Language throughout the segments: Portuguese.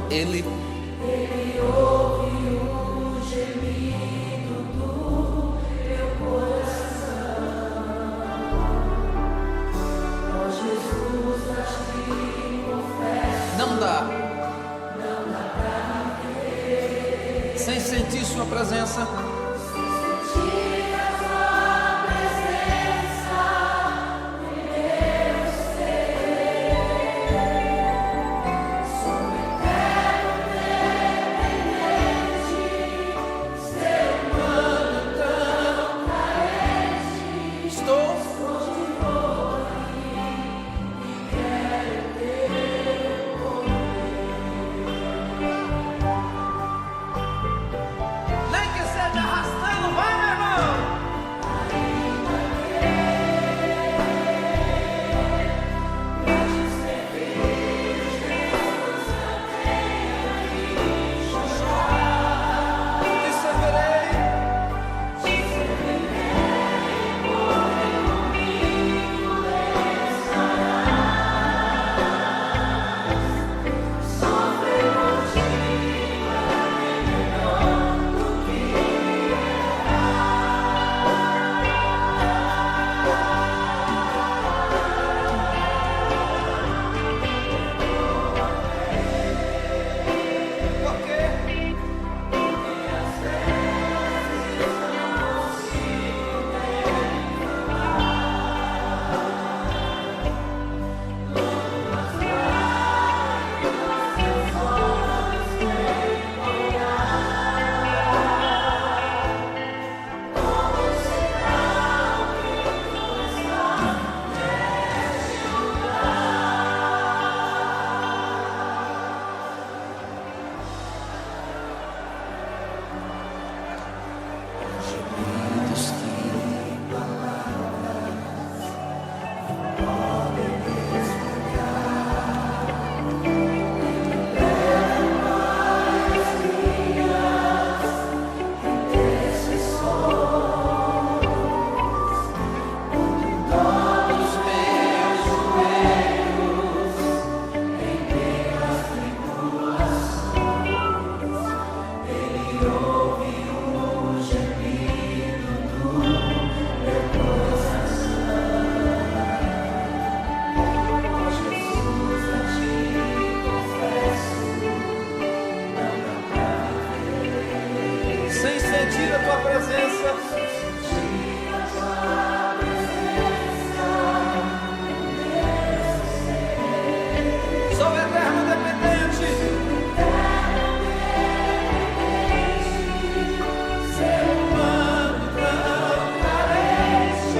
Ele ouve o gemido do meu coração. Ó Jesus, a ti confesso. não dá Não dá pra viver sem sentir sua presença. sentir a tua presença em meu ser. Sou eterno dependente, ser humano tão carente. Estou Onde vou e quero teu nem que seja arrastando, vai, meu irmão. Te servirei. Porque sem sentir a tua presença, sou eterno dependente. Ser humano tão carente.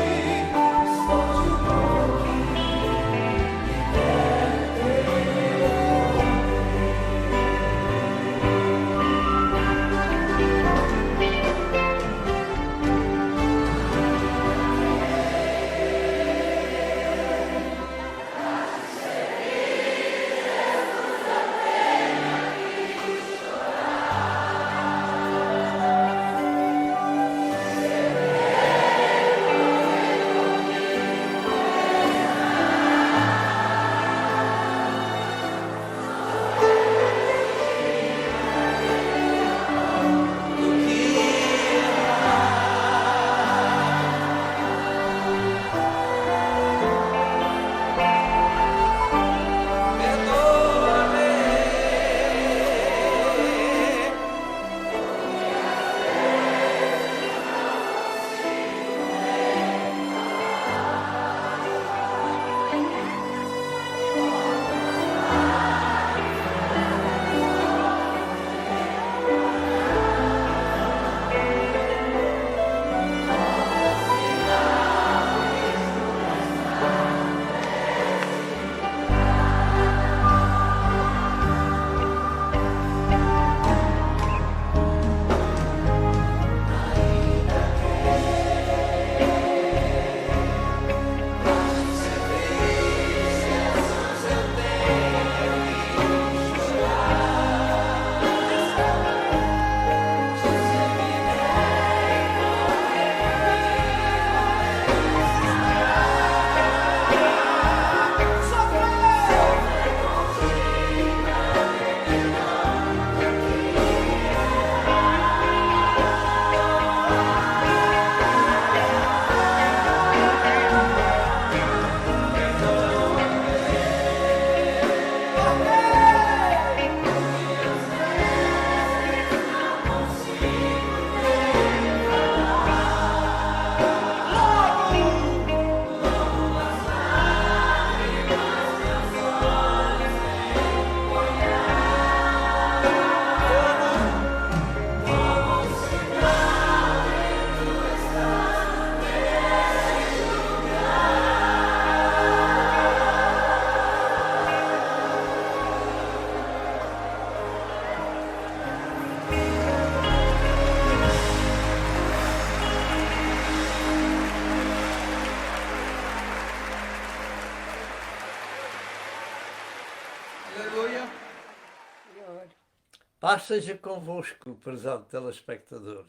Paz seja convosco, prezado telespectador.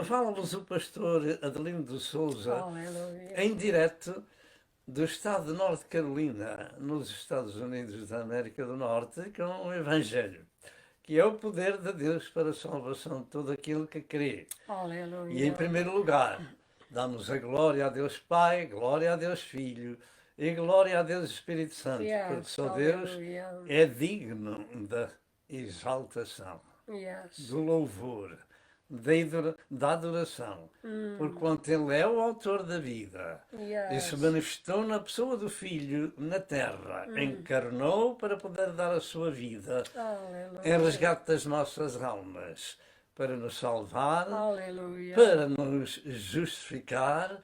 Fala-vos o pastor Adelino de Souza, Aleluia. em direto do estado de Norte Carolina, nos Estados Unidos da América do Norte, com o Evangelho, que é o poder de Deus para a salvação de todo aquele que crê. Aleluia. E em primeiro lugar, damos a glória a Deus Pai, glória a Deus Filho e glória a Deus Espírito Santo, porque só Deus Aleluia. é digno da exaltação, Yes. do louvor, da adoração, porquanto Ele é o autor da vida e se Yes. manifestou na pessoa do Filho na terra, encarnou para poder dar a sua vida em Aleluia. resgate das nossas almas, para nos salvar, Aleluia. para nos justificar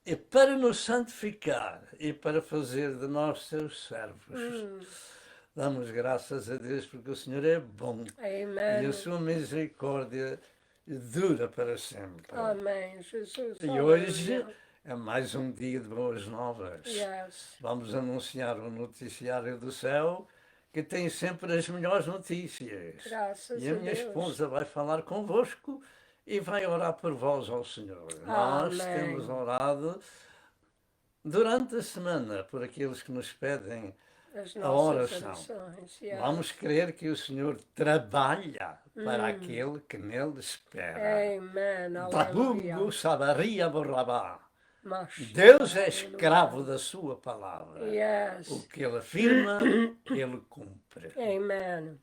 e para nos santificar e para fazer de nós seus servos. Damos graças a Deus porque o Senhor é bom e Amém. a sua misericórdia dura para sempre. Amém, Jesus. E hoje Aleluia. é mais um dia de boas novas. Yes. Vamos anunciar o noticiário do céu, que tem sempre as melhores notícias. Graças E a a minha Deus. esposa vai falar convosco e vai orar por vós ao Senhor. Nós Amém. temos orado durante a semana por aqueles que nos pedem. As A nossas oração. orações. Yes. Vamos crer que o Senhor trabalha para aquele que nele espera. Amém. Aleluia. Babugo sabaria borrabá. Mas, Deus é escravo da sua palavra. yes. O que ele afirma, ele cumpre. Amém.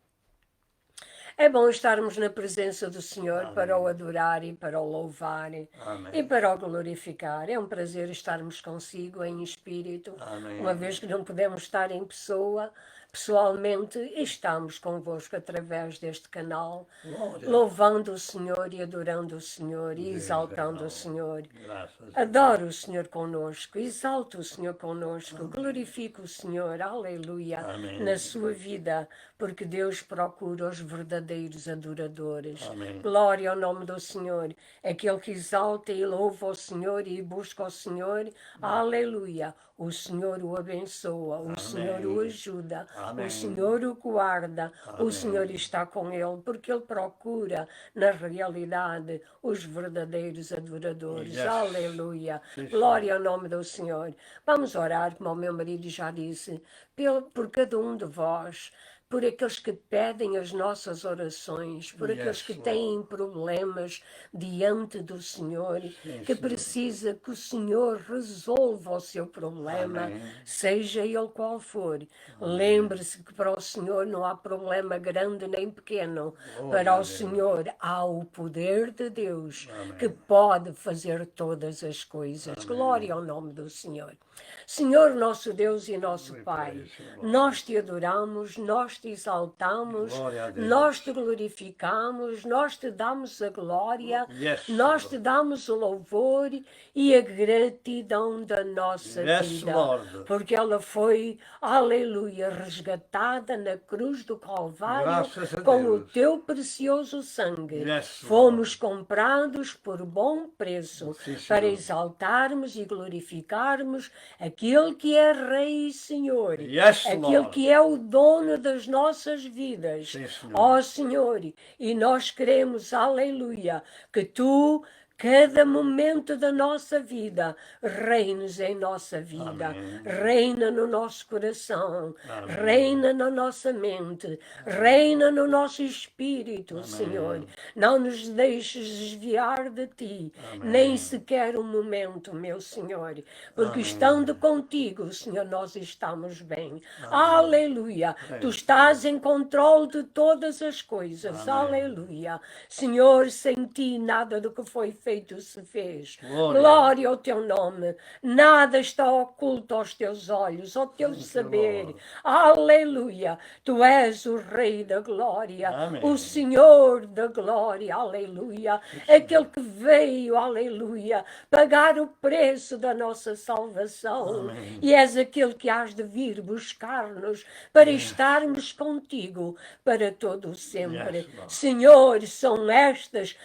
É bom estarmos na presença do Senhor Amém. para o adorar e para o louvar e Amém. para o glorificar. É um prazer estarmos consigo em espírito, Amém. uma vez que não podemos estar em pessoa, pessoalmente, estamos convosco através deste canal, Glória. louvando o Senhor e adorando o Senhor e Deus exaltando é o Senhor. Graças a Adoro o Senhor conosco, exalto o Senhor conosco, glorifico o Senhor, aleluia, Amém. na sua vida, porque Deus procura os verdadeiros adoradores. Amém. Glória ao nome do Senhor, aquele que exalta e louva o Senhor e busca o Senhor, aleluia. O Senhor o abençoa, o Senhor o ajuda, Amém. o Senhor o guarda, o Amém. Senhor está com ele, porque ele procura, na realidade, os verdadeiros adoradores. Yes. Aleluia. Sim, sim. Glória ao nome do Senhor. Vamos orar, como o meu marido já disse, por cada um de vós, por aqueles que pedem as nossas orações, por Yes, aqueles que Lord. têm problemas diante do Senhor, que Senhor. precisa que o Senhor resolva o seu problema, Amém. seja ele qual for. Lembre-se que para o Senhor não há problema grande nem pequeno. Glória Para a o Deus. Senhor há o poder de Deus Amém. que pode fazer todas as coisas. Glória ao nome do Senhor. Senhor, nosso Deus e nosso We Pai, praise you, Lord. nós te adoramos, nós te exaltamos, Glória a Deus. nós te glorificamos, nós te damos a glória, Yes, nós Lord. te damos o louvor e a gratidão da nossa Yes, vida. Lord. Porque ela foi, aleluia, resgatada na cruz do Calvário Graças a com o Deus. teu precioso sangue. Yes, Fomos comprados por bom preço Sim, para Senhor. exaltarmos e glorificarmos aquele que é Rei e Senhor, Yes, aquele Lord. que é o dono das nossas vidas. Sim, Senhor. Ó Senhor, e nós queremos, aleluia, que tu, cada momento da nossa vida, reines em nossa vida, Amém. reina no nosso coração, Amém. reina na nossa mente, reina no nosso espírito, Senhor. Não nos deixes desviar de ti, Amém. nem sequer um momento, meu Senhor, porque Amém. estando contigo, Senhor, nós estamos bem. Aleluia. Tu estás em controle de todas as coisas. Amém. Aleluia. Senhor, sem ti nada do que foi feito se fez. Glória. Glória ao teu nome. Nada está oculto aos teus olhos, ao teu saber. Lord. Aleluia. Tu és o Rei da glória, Amém. o Senhor da glória. Aleluia. Aquele que veio, aleluia, pagar o preço da nossa salvação. Amém. E és aquele que has de vir buscar-nos para estarmos contigo para todo o sempre. Yes, Lord. Senhor, são estas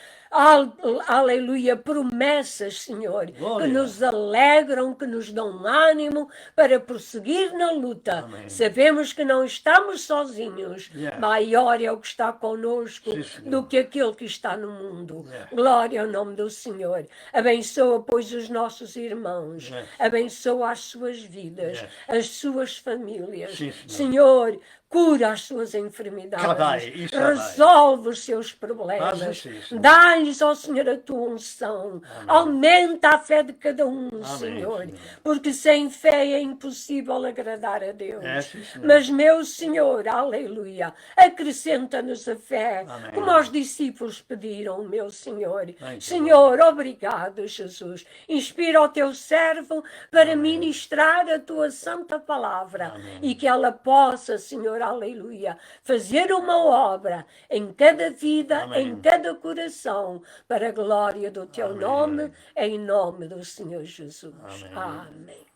aleluia, promessas, Senhor, Glória. que nos alegram, que nos dão ânimo para prosseguir na luta. Amém. Sabemos que não estamos sozinhos. Yes. Maior é o que está conosco Sim, Senhor. do que aquele que está no mundo. Yes. Glória ao nome do Senhor. Abençoa, pois, os nossos irmãos. Yes. Abençoa as suas vidas, Yes. as suas famílias. Sim, Senhor. Senhor, cura as suas enfermidades. Cabai, isso vai. Resolve os seus Faz problemas. isso, Senhor. Dá-lhes, ó Senhor, a tua unção. Amém. Aumenta a fé de cada um, Amém, Senhor. Senhor. Porque sem fé é impossível agradar a Deus. É, sim, Senhor. Mas, meu Senhor, aleluia, acrescenta-nos a fé, Amém. como os discípulos pediram, meu Senhor. Thank you, Senhor, obrigado, Jesus. Inspira o teu servo para ministrar a tua santa palavra Amém. e que ela possa, Senhor, aleluia, fazer uma obra em cada vida, Amém. em cada coração, para a glória do teu Amém. nome, em nome do Senhor Jesus. Amém. Amém.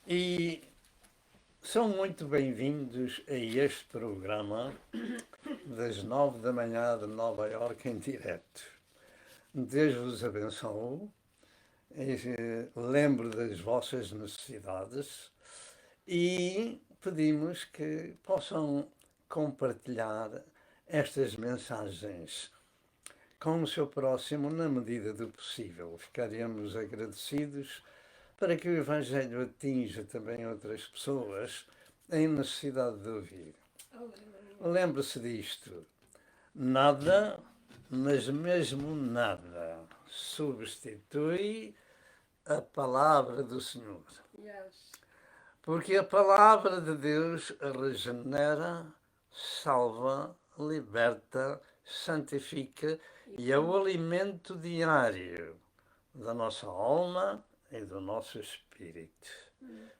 E são muito bem-vindos a este programa das 9 da manhã de Nova Iorque em direto. Deus vos abençoe. Lembre das vossas necessidades e pedimos que possam compartilhar estas mensagens com o seu próximo na medida do possível. Ficaremos agradecidos para que o Evangelho atinja também outras pessoas em necessidade de ouvir. Lembre-se disto. Nada, mas mesmo nada, substitui a palavra do Senhor. Yes. Porque a palavra de Deus regenera, salva, liberta, santifica e é o alimento diário da nossa alma e do nosso espírito.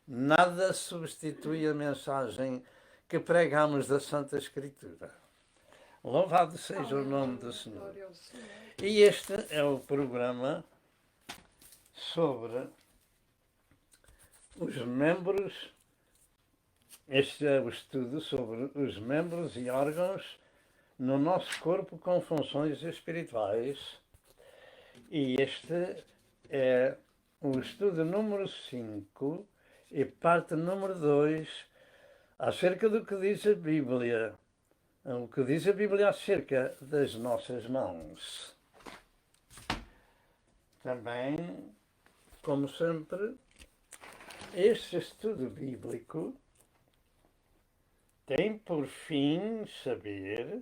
Nada substitui a mensagem que pregamos da Santa Escritura. Louvado seja o nome do Senhor. E este é o programa sobre os membros. Este é o estudo sobre os membros e órgãos no nosso corpo com funções espirituais. E este é o estudo número 5 e parte número 2 acerca do que diz a Bíblia. O que diz a Bíblia acerca das nossas mãos. Também, como sempre, este estudo bíblico tem por fim saber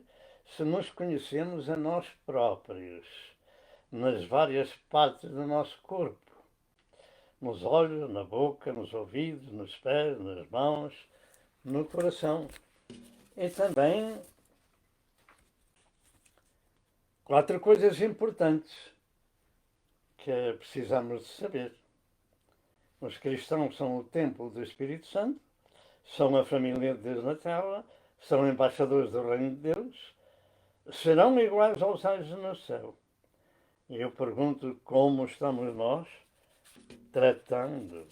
se nos conhecemos a nós próprios, nas várias partes do nosso corpo, nos olhos, na boca, nos ouvidos, nos pés, nas mãos, no coração. E também 4 coisas importantes que precisamos de saber. Os cristãos são o templo do Espírito Santo, são a família de Deus na terra, são embaixadores do reino de Deus, serão iguais aos anjos no céu. E eu pergunto como estamos nós tratando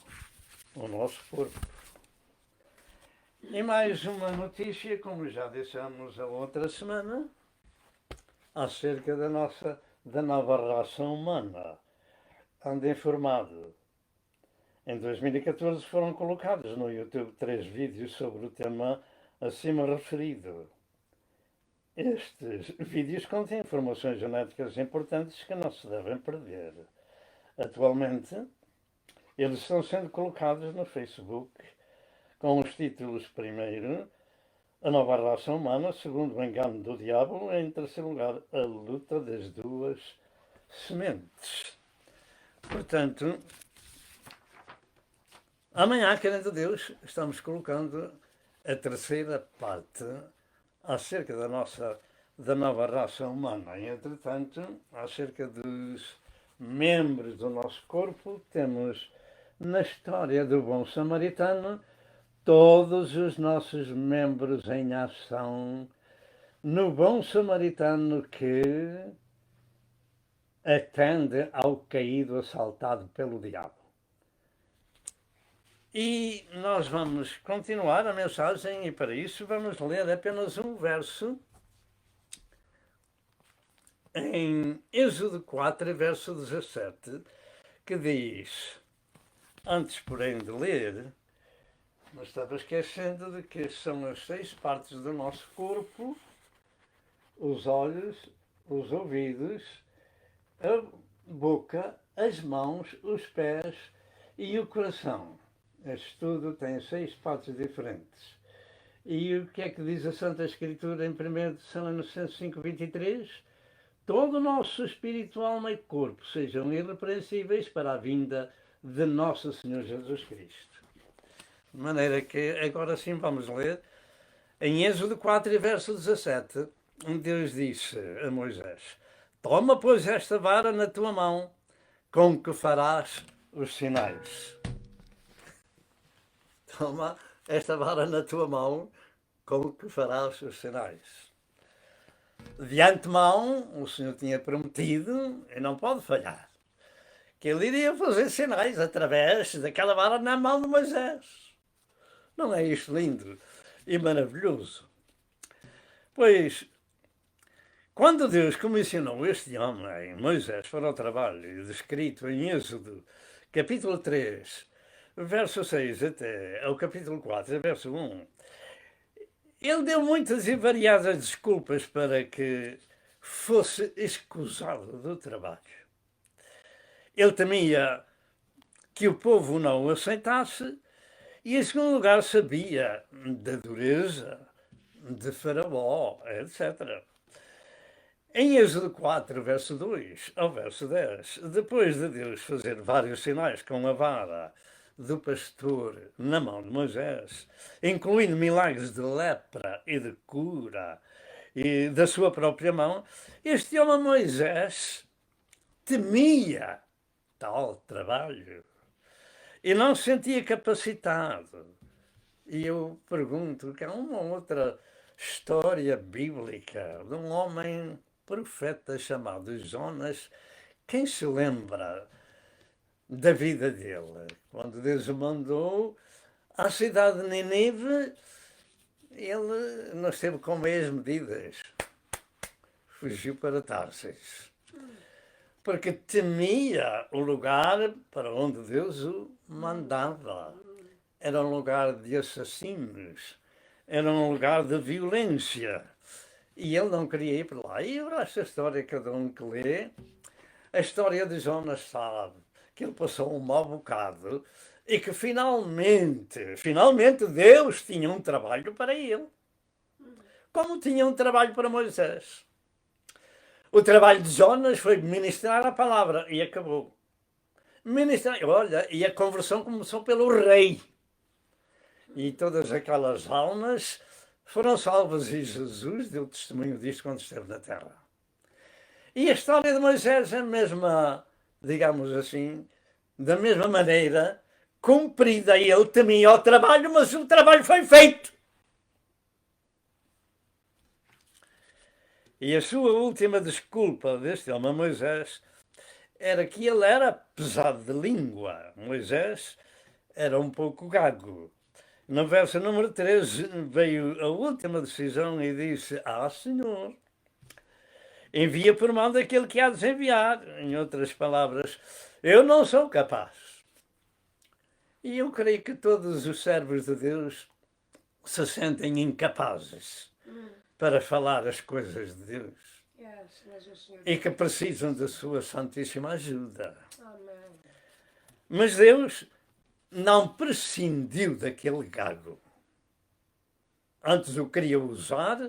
o nosso corpo. E mais uma notícia, como já dissemos a outra semana, acerca da nova raça humana. Ande informado. Em 2014 foram colocados no YouTube 3 vídeos sobre o tema acima referido. Estes vídeos contêm informações genéticas importantes que não se devem perder. Atualmente, eles estão sendo colocados no Facebook com os títulos: primeiro, a nova raça humana, segundo, o engano do diabo, e em terceiro lugar, a luta das duas sementes. Portanto, amanhã, querendo Deus, estamos colocando a terceira parte acerca da nova raça humana. E, entretanto, acerca dos membros do nosso corpo, temos na história do bom samaritano todos os nossos membros em ação no bom samaritano que atende ao caído assaltado pelo diabo. E nós vamos continuar a mensagem e para isso vamos ler apenas um verso em Êxodo 4, verso 17, que diz, antes porém de ler, mas estava esquecendo de que são as 6 partes do nosso corpo: os olhos, os ouvidos, a boca, as mãos, os pés e o coração. Este estudo tem 6 partes diferentes. E o que é que diz a Santa Escritura em 1 de São Inocêncio 5,23? Todo o nosso espírito, alma e corpo sejam irrepreensíveis para a vinda de nosso Senhor Jesus Cristo. De maneira que agora sim vamos ler em Êxodo 4, verso 17, Deus disse a Moisés: toma, pois, esta vara na tua mão, com que farás os sinais. Toma esta vara na tua mão, com que farás os sinais. De antemão, o Senhor tinha prometido, e não pode falhar, que ele iria fazer sinais através daquela vara na mão de Moisés. Não é isto lindo e maravilhoso? Pois, quando Deus comissionou este homem, Moisés, para o trabalho descrito em Êxodo, capítulo 3, verso 6 até ao capítulo 4, verso 1, ele deu muitas e variadas desculpas para que fosse escusado do trabalho. Ele temia que o povo não o aceitasse e, em segundo lugar, sabia da dureza de Faraó, etc. Em Êxodo 4, verso 2 ao verso 10, depois de Deus fazer vários sinais com a vara do pastor na mão de Moisés, incluindo milagres de lepra e de cura e da sua própria mão, este homem Moisés temia tal trabalho e não se sentia capacitado. E eu pergunto, que há uma outra história bíblica de um homem profeta chamado Jonas. Quem se lembra da vida dele? Quando Deus o mandou à cidade de Nínive, ele não esteve com meias medidas. Fugiu para Tarsis. Porque temia o lugar para onde Deus o mandava. Era um lugar de assassinos, era um lugar de violência. E ele não queria ir para lá. E esta história, cada um que lê, a história de Jonas sabe que ele passou um mau bocado e que finalmente Deus tinha um trabalho para ele. Como tinha um trabalho para Moisés. O trabalho de Jonas foi ministrar a palavra e acabou. Olha, e a conversão começou pelo rei. E todas aquelas almas foram salvas e Jesus deu testemunho disto quando esteve na terra. E a história de Moisés é a mesma, digamos assim, da mesma maneira, cumprida. Ele temia o trabalho, mas o trabalho foi feito. E a sua última desculpa deste homem Moisés era que ele era pesado de língua. Moisés era um pouco gago. No verso número 13 veio a última decisão e disse: Senhor, envia por mão daquele que há de enviar. Em outras palavras, eu não sou capaz. E eu creio que todos os servos de Deus se sentem incapazes para falar as coisas de Deus. E que precisam da sua santíssima ajuda. Mas Deus não prescindiu daquele gago. Antes o queria usar,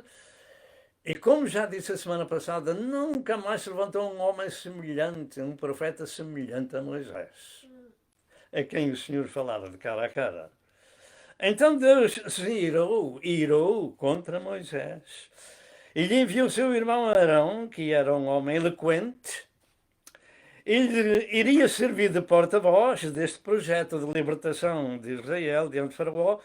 e como já disse a semana passada, nunca mais se levantou um homem semelhante, um profeta semelhante a Moisés, a quem o Senhor falava de cara a cara. Então Deus se irou contra Moisés, e lhe enviou seu irmão Arão, que era um homem eloquente. Ele iria servir de porta-voz deste projeto de libertação de Israel diante de Faraó,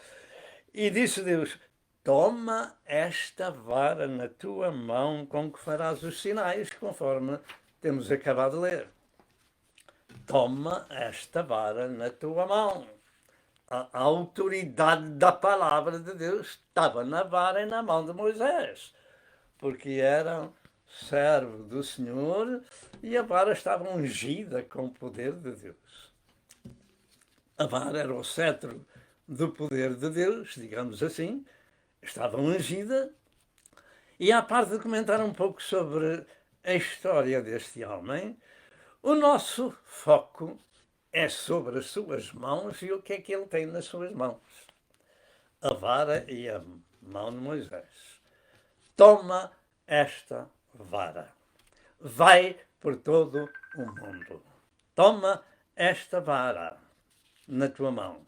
e disse Deus: toma esta vara na tua mão com que farás os sinais, conforme temos acabado de ler. Toma esta vara na tua mão. A autoridade da palavra de Deus estava na vara e na mão de Moisés, porque eram servo do Senhor, e a vara estava ungida com o poder de Deus. A vara era o cetro do poder de Deus, digamos assim, estava ungida. E à parte de comentar um pouco sobre a história deste homem, o nosso foco é sobre as suas mãos e o que é que ele tem nas suas mãos. A vara e a mão de Moisés. Toma esta vara. Vai por todo o mundo. Toma esta vara na tua mão.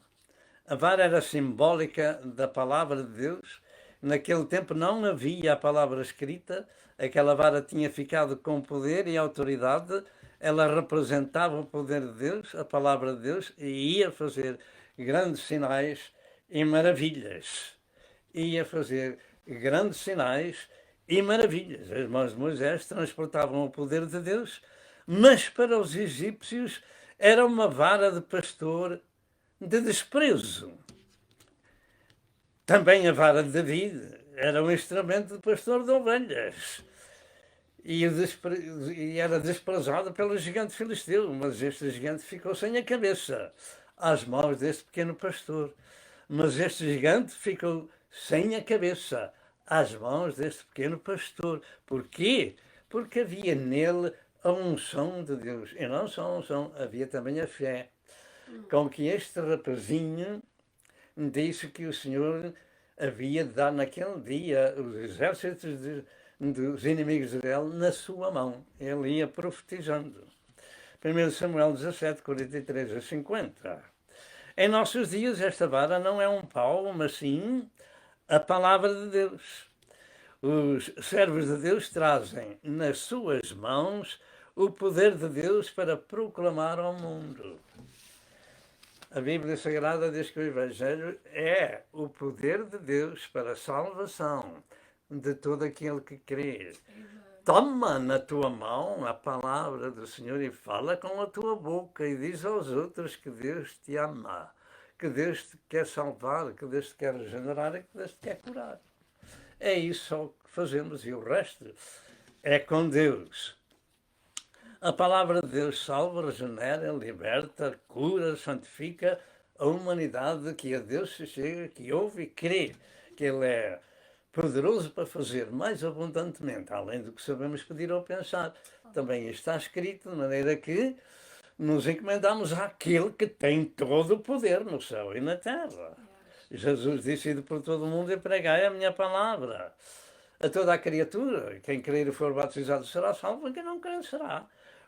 A vara era simbólica da palavra de Deus. Naquele tempo não havia a palavra escrita. Aquela vara tinha ficado com poder e autoridade. Ela representava o poder de Deus, a palavra de Deus, e ia fazer grandes sinais e maravilhas. Ia fazer grandes sinais e maravilhas. As mãos de Moisés transportavam o poder de Deus, mas para os egípcios era uma vara de pastor de desprezo. Também a vara de David era um instrumento de pastor de ovelhas e era desprezado pelo gigante filisteu, mas este gigante ficou sem a cabeça às mãos deste pequeno pastor. Mas este gigante ficou sem a cabeça às mãos deste pequeno pastor. Porquê? Porque havia nele a unção de Deus. E não só a unção, havia também a fé. Com que este rapazinho disse que o Senhor havia de dar naquele dia os exércitos dos inimigos de Israel na sua mão. Ele ia profetizando. 1 Samuel 17, 43 a 50. Em nossos dias, esta vara não é um pau, mas sim a palavra de Deus. Os servos de Deus trazem nas suas mãos o poder de Deus para proclamar ao mundo. A Bíblia Sagrada diz que o Evangelho é o poder de Deus para a salvação de todo aquele que crê. Toma na tua mão a palavra do Senhor e fala com a tua boca e diz aos outros que Deus te ama, que Deus te quer salvar, que Deus te quer regenerar e que Deus te quer curar. É isso só que fazemos e o resto é com Deus. A palavra de Deus salva, regenera, liberta, cura, santifica a humanidade que a Deus se chega, que ouve e crê que Ele é poderoso para fazer mais abundantemente, além do que sabemos pedir ou pensar. Também está escrito de maneira que nos encomendamos àquele que tem todo o poder no céu e na terra. Jesus disse: ide por todo o mundo e pregai a minha palavra a toda a criatura. Quem crer e for batizado será salvo, quem não crer será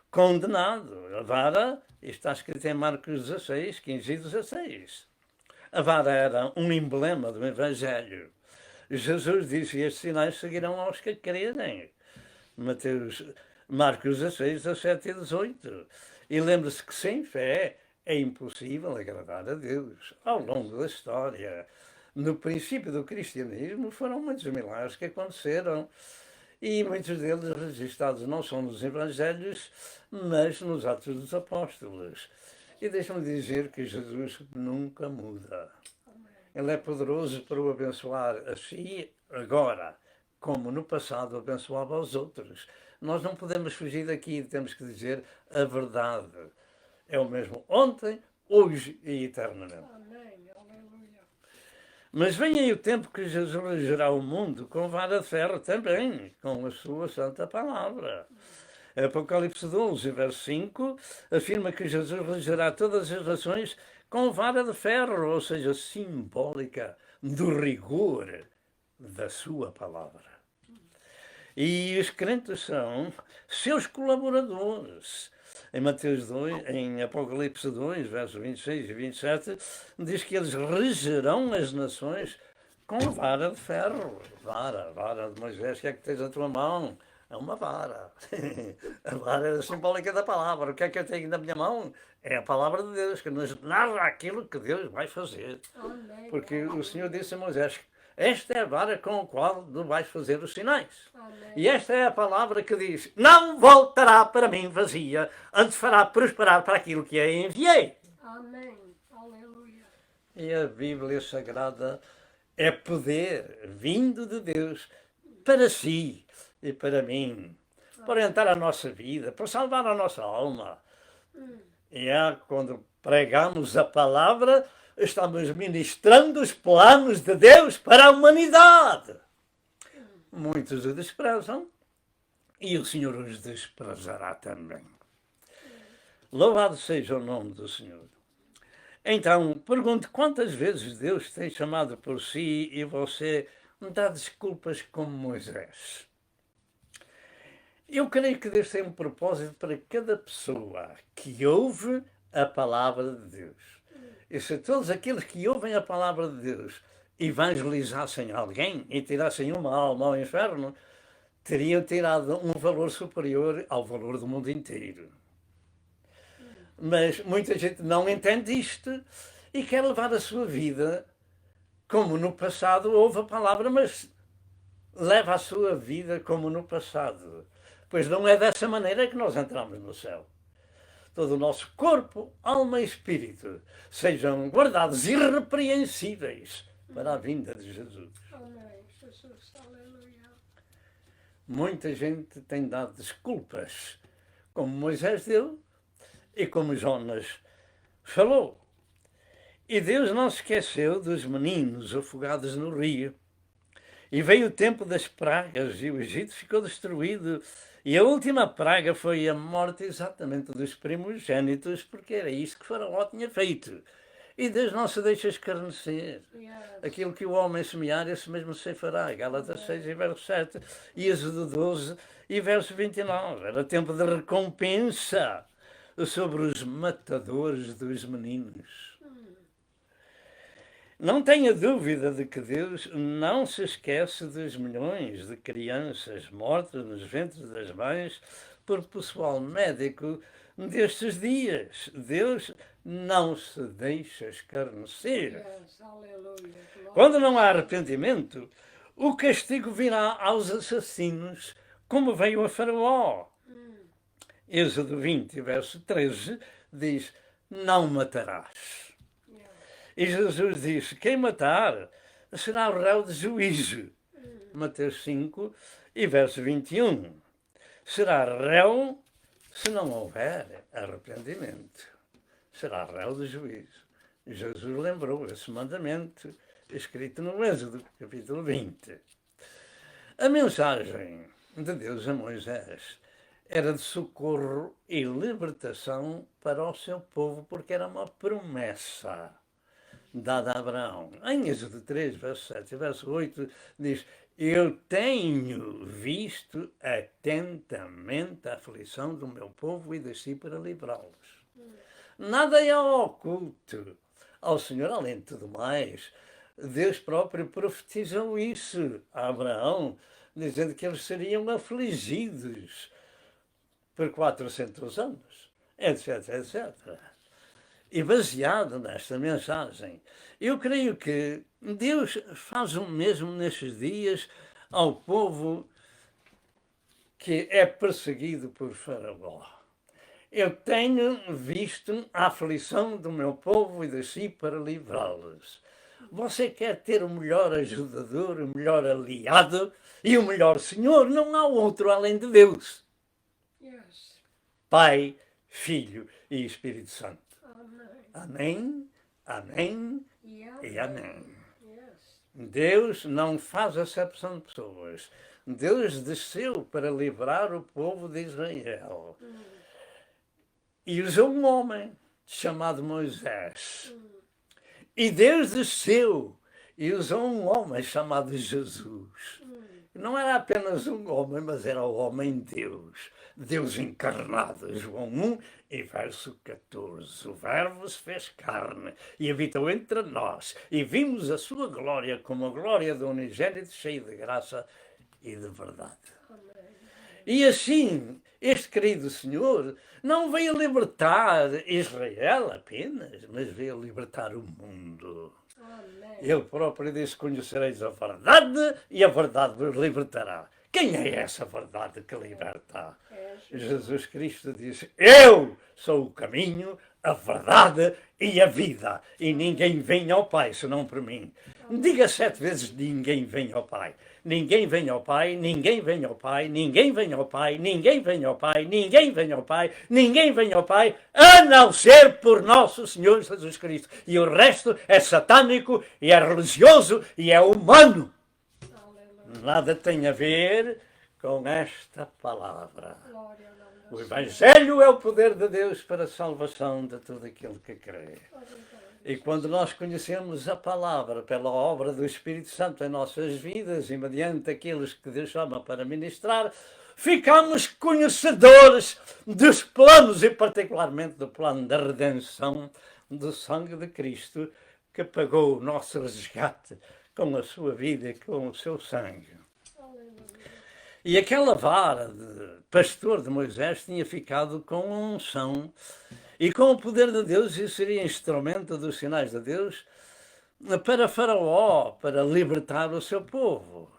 condenado. A vara está escrito em Marcos 16, 15 e 16. A vara era um emblema do Evangelho. Jesus disse: estes sinais seguirão aos que crerem. Marcos 16, 17 e 18. E lembre-se que sem fé é impossível agradar a Deus. Ao longo da história, no princípio do cristianismo, foram muitos milagres que aconteceram. E muitos deles registrados não só nos Evangelhos, mas nos Atos dos Apóstolos. E deixa-me dizer que Jesus nunca muda. Ele é poderoso para o abençoar a si agora, como no passado abençoava aos outros. Nós não podemos fugir daqui, temos que dizer a verdade. É o mesmo ontem, hoje e eternamente. Mas vem aí o tempo que Jesus regerá o mundo com vara de ferro também, com a sua santa palavra. Apocalipse 12, verso 5, afirma que Jesus regerá todas as nações com vara de ferro, ou seja, simbólica do rigor da sua palavra. E os crentes são seus colaboradores. Em Mateus 2, em Apocalipse 2, versos 26 e 27, diz que eles regerão as nações com vara de ferro. Vara de Moisés, que é que tens na tua mão? É uma vara. A vara é simbólica da palavra. O que é que eu tenho na minha mão? É a palavra de Deus, que nos narra aquilo que Deus vai fazer. Porque o Senhor disse a Moisés: esta é a vara com a qual tu vais fazer os sinais. Amém. E esta é a palavra que diz: não voltará para mim vazia, antes fará prosperar para aquilo que a enviei. Amém. Aleluia. E a Bíblia Sagrada é poder vindo de Deus para si e para mim. para orientar a nossa vida, para salvar a nossa alma. E quando pregamos a palavra, estamos ministrando os planos de Deus para a humanidade. Muitos o desprezam e o Senhor os desprezará também. Louvado seja o nome do Senhor. Então, pergunto quantas vezes Deus tem chamado por si e você dá desculpas como Moisés. Eu creio que Deus tem um propósito para cada pessoa que ouve a palavra de Deus. E se todos aqueles que ouvem a palavra de Deus evangelizassem alguém e tirassem uma alma ao inferno, teriam tirado um valor superior ao valor do mundo inteiro. Mas muita gente não entende isto e quer levar a sua vida como no passado ouve a palavra, mas leva a sua vida como no passado. Pois não é dessa maneira que nós entramos no céu. Todo o nosso corpo, alma e espírito sejam guardados irrepreensíveis para a vinda de Jesus. Amém. Jesus, aleluia. Muita gente tem dado desculpas, como Moisés deu e como Jonas falou. E Deus não se esqueceu dos meninos afogados no rio. E veio o tempo das pragas e o Egito ficou destruído. E a última praga foi a morte exatamente dos primogênitos, porque era isso que Faraó tinha feito. E Deus não se deixa escarnecer. Aquilo que o homem semear, esse mesmo se fará. Gálatas 6 e verso 7, e Êxodo 12 e verso 29. Era tempo de recompensa sobre os matadores dos meninos. Não tenha dúvida de que Deus não se esquece dos milhões de crianças mortas nos ventres das mães por pessoal médico destes dias. Deus não se deixa escarnecer. Quando não há arrependimento, o castigo virá aos assassinos, como veio a Faraó. Êxodo 20, verso 13, diz: não matarás. E Jesus disse: quem matar será o réu de juízo. Mateus 5 e verso 21. Será réu se não houver arrependimento. Será réu de juízo. Jesus lembrou esse mandamento escrito no Êxodo, capítulo 20. A mensagem de Deus a Moisés era de socorro e libertação para o seu povo, porque era uma promessa dada a Abraão. Em Êxodo 3, verso 7 e verso 8, diz: eu tenho visto atentamente a aflição do meu povo e desci para livrá-los. Nada é oculto ao Senhor. Além de tudo mais, Deus próprio profetizou isso a Abraão, dizendo que eles seriam afligidos por 400 anos, etc, etc. E baseado nesta mensagem, eu creio que Deus faz o mesmo nestes dias ao povo que é perseguido por Faraó. Eu tenho visto a aflição do meu povo e desci para livrá-los. Você quer ter o melhor ajudador, o melhor aliado e o melhor Senhor? Não há outro além de Deus. Yes. Pai, Filho e Espírito Santo. Amém. Amém, amém E e amém. Yes. Deus não faz acepção de pessoas. Deus desceu para livrar o povo de Israel. E usou um homem chamado Moisés. E Deus desceu e usou um homem chamado Jesus. Não era apenas um homem, mas era o homem Deus. Deus encarnado. João 1 e verso 14. O Verbo se fez carne e habitou entre nós. E vimos a sua glória como a glória do unigênito, cheio de graça e de verdade. E assim, este querido Senhor não veio libertar Israel apenas, mas veio libertar o mundo. Amém. Ele próprio disse: conhecereis a verdade e a verdade vos libertará. Quem é essa verdade que liberta? Jesus Cristo disse: eu sou o caminho, a verdade e a vida. E ninguém vem ao Pai senão por mim. Diga 7 vezes: ninguém vem ao Pai. Ninguém vem ao Pai, ninguém vem ao Pai, ninguém vem ao Pai, ninguém vem ao Pai, ninguém vem ao Pai, ninguém vem ao Pai, a não ser por nosso Senhor Jesus Cristo. E o resto é satânico, e é religioso, e é humano. Nada tem a ver com esta palavra. O Evangelho é o poder de Deus para a salvação de todo aquele que crê. E quando nós conhecemos a palavra pela obra do Espírito Santo em nossas vidas e mediante aqueles que Deus chama para ministrar, ficamos conhecedores dos planos e particularmente do plano da redenção do sangue de Cristo, que pagou o nosso resgate com a sua vida e com o seu sangue. E aquela vara de pastor de Moisés tinha ficado com a unção e com o poder de Deus, e seria instrumento dos sinais de Deus para Faraó, para libertar o seu povo.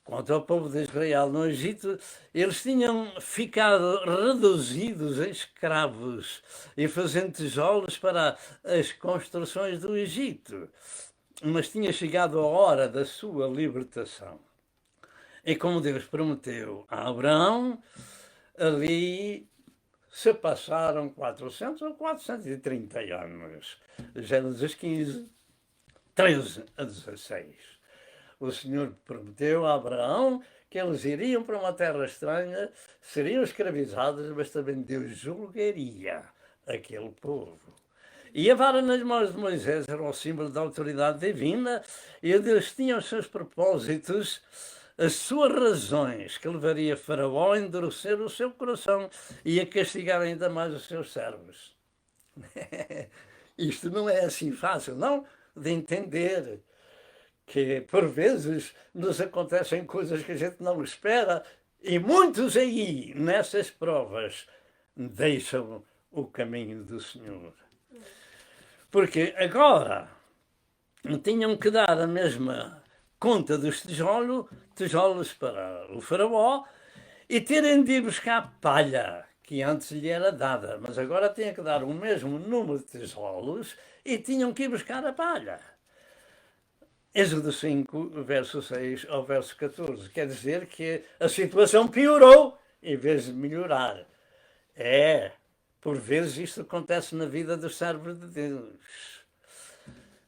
Quanto ao povo de Israel no Egito, eles tinham ficado reduzidos em escravos e fazendo tijolos para as construções do Egito. Mas tinha chegado a hora da sua libertação. E como Deus prometeu a Abraão, ali se passaram 400 ou 430 anos. Gênesis 15, 13 a 16. O Senhor prometeu a Abraão que eles iriam para uma terra estranha, seriam escravizados, mas também Deus julgaria aquele povo. E a vara nas mãos de Moisés era o símbolo da autoridade divina, e Deus tinha os seus propósitos, as suas razões, que levaria Faraó a endurecer o seu coração e a castigar ainda mais os seus servos. Isto não é assim fácil, não, de entender, que por vezes nos acontecem coisas que a gente não espera, e muitos aí, nessas provas, deixam o caminho do Senhor. Porque agora tinham que dar a mesma conta dos tijolos para o Faraó, e terem de ir buscar palha, que antes lhe era dada, mas agora tinham que dar o mesmo número de tijolos e tinham que ir buscar a palha. Êxodo 5, verso 6 ao verso 14, quer dizer que a situação piorou em vez de melhorar. Por vezes isto acontece na vida dos servos de Deus.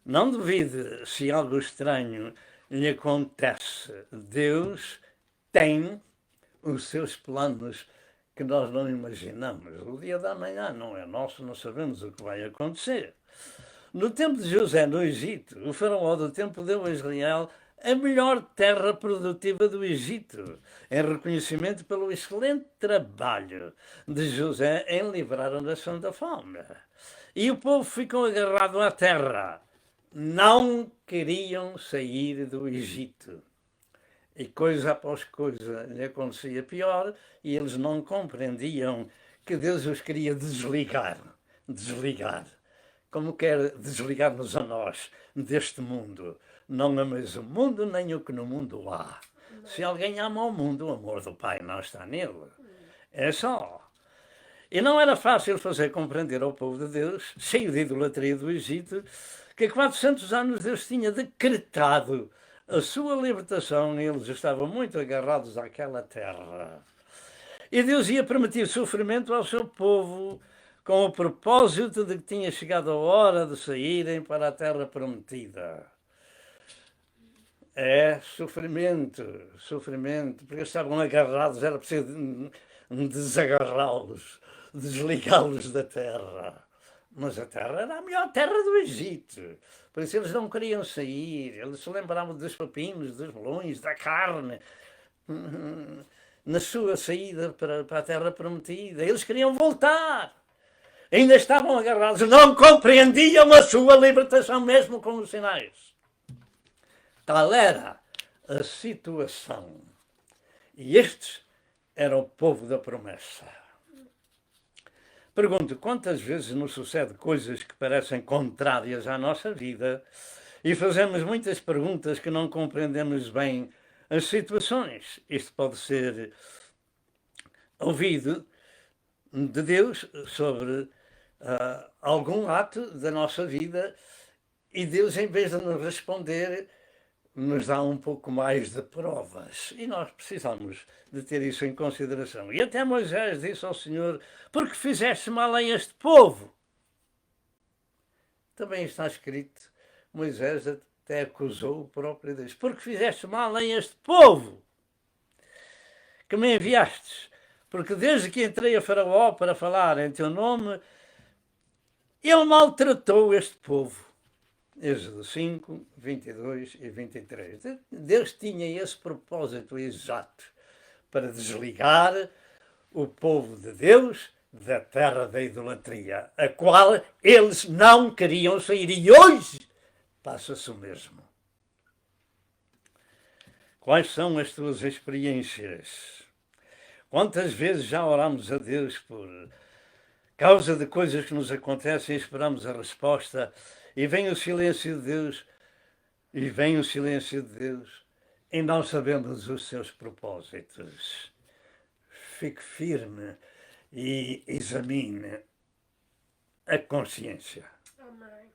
Não duvide se algo estranho lhe acontece. Deus tem os seus planos que nós não imaginamos. O dia da manhã não é nosso, não sabemos o que vai acontecer. No tempo de José, no Egito, o faraó do tempo deu a Israel a melhor terra produtiva do Egito, em reconhecimento pelo excelente trabalho de José em livrar a nação da fome. E o povo ficou agarrado à terra. Não queriam sair do Egito. E coisa após coisa lhe acontecia pior, e eles não compreendiam que Deus os queria desligar. Como quer desligar-nos a nós deste mundo. Não ameis o mundo, nem o que no mundo há. Se alguém ama o mundo, o amor do Pai não está nele. É só. E não era fácil fazer compreender ao povo de Deus, cheio de idolatria do Egito, que há 400 anos Deus tinha decretado a sua libertação, e eles estavam muito agarrados àquela terra. E Deus ia permitir sofrimento ao seu povo, com o propósito de que tinha chegado a hora de saírem para a terra prometida. Sofrimento, porque eles estavam agarrados, era preciso desagarrá-los, desligá-los da terra. Mas a terra era a melhor terra do Egito. Por isso eles não queriam sair, eles se lembravam dos pepinos, dos melões, da carne, na sua saída para a terra prometida. Eles queriam voltar. Ainda estavam agarrados, não compreendiam a sua libertação mesmo com os sinais. Tal era a situação. E estes eram o povo da promessa. Pergunto, quantas vezes nos sucede coisas que parecem contrárias à nossa vida e fazemos muitas perguntas que não compreendemos bem as situações? Isto pode ser ouvido de Deus sobre algum ato da nossa vida E Deus, em vez de nos responder, nos dá um pouco mais de provas. E nós precisamos de ter isso em consideração. E até Moisés disse ao Senhor: porque fizeste mal a este povo? Também está escrito, Moisés até acusou o próprio Deus: porque fizeste mal a este povo que me enviastes? Porque desde que entrei a Faraó para falar em teu nome, ele maltratou este povo. Êxodo 5, 22 e 23. Deus tinha esse propósito exato para desligar o povo de Deus da terra da idolatria, a qual eles não queriam sair. E hoje passa-se o mesmo. Quais são as tuas experiências? Quantas vezes já oramos a Deus por causa de coisas que nos acontecem e esperamos a resposta, e vem o silêncio de Deus, e não sabemos os seus propósitos. Fique firme e examine a consciência. Amém.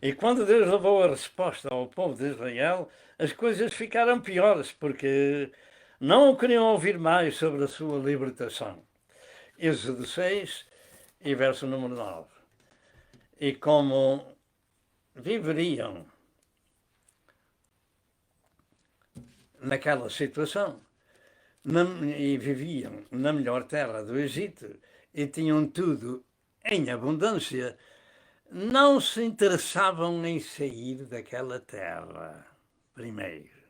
E quando Deus levou a resposta ao povo de Israel, as coisas ficaram piores, porque não o queriam ouvir mais sobre a sua libertação. Êxodo 6 e verso número 9. E como viveriam naquela situação, e viviam na melhor terra do Egito, e tinham tudo em abundância, não se interessavam em sair daquela terra, primeiro.